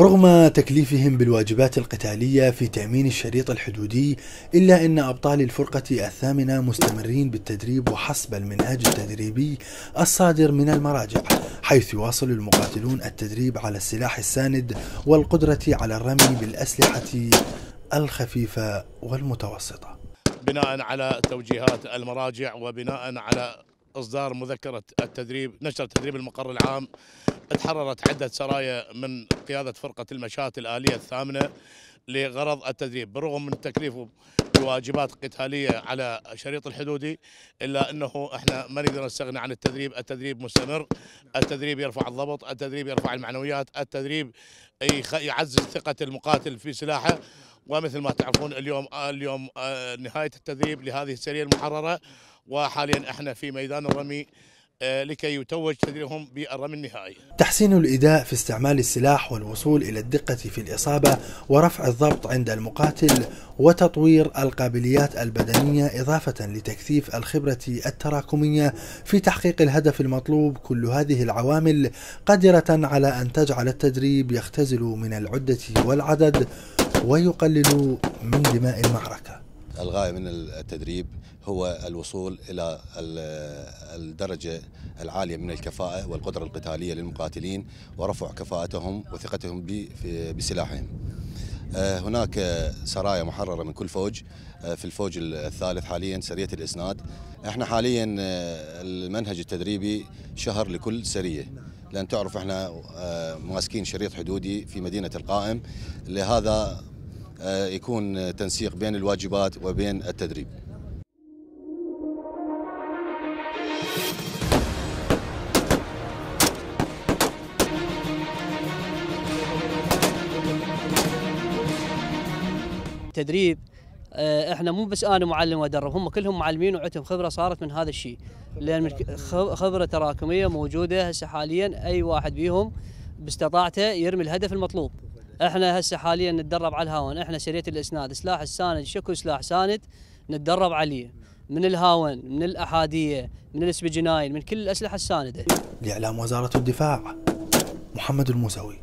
رغم تكليفهم بالواجبات القتالية في تأمين الشريط الحدودي، إلا أن أبطال الفرقة الثامنة مستمرين بالتدريب وحسب المنهاج التدريبي الصادر من المراجع، حيث يواصل المقاتلون التدريب على السلاح الساند والقدرة على الرمي بالأسلحة الخفيفة والمتوسطة. بناء على توجيهات المراجع وبناء على إصدار مذكرة التدريب نشر تدريب المقر العام، تحررت عدة سرايا من قيادة فرقة المشاة الآلية الثامنة لغرض التدريب، بالرغم من تكليفه بواجبات قتالية على شريط الحدودي، إلا أنه احنا ما نقدر نستغني عن التدريب. التدريب مستمر، التدريب يرفع الضبط، التدريب يرفع المعنويات، التدريب يعزز ثقة المقاتل في سلاحه. ومثل ما تعرفون اليوم نهاية التدريب لهذه السرية المحررة، وحاليا احنا في ميدان الرمي لكي يتوج تدريبهم بالرمي النهائي. تحسين الإداء في استعمال السلاح والوصول إلى الدقة في الإصابة ورفع الضبط عند المقاتل وتطوير القابليات البدنية إضافة لتكثيف الخبرة التراكمية في تحقيق الهدف المطلوب، كل هذه العوامل قادرة على أن تجعل التدريب يختزل من العدة والعدد ويقلل من دماء المعركة. الغاية من التدريب هو الوصول إلى الدرجة العالية من الكفاءة والقدرة القتالية للمقاتلين ورفع كفاءتهم وثقتهم بسلاحهم. هناك سرايا محررة من كل فوج. في الفوج الثالث حاليا سرية الإسناد. احنا حاليا المنهج التدريبي شهر لكل سرية، لأن تعرف احنا ماسكين شريط حدودي في مدينة القائم، لهذا يكون تنسيق بين الواجبات وبين التدريب. التدريب احنا مو بس انا معلم وادرب، هم كلهم معلمين وعندهم خبره صارت من هذا الشيء، لان خبره تراكميه موجوده هسه حاليا. اي واحد بيهم باستطاعته يرمي الهدف المطلوب. احنا هسه حاليا نتدرب على الهاون، احنا سريه الاسناد، سلاح الساند، شكو سلاح ساند نتدرب عليه من الهاون، من الاحاديه، من الاسبجناين، من كل الاسلحه السانده. لإعلام وزاره الدفاع، محمد الموسوي.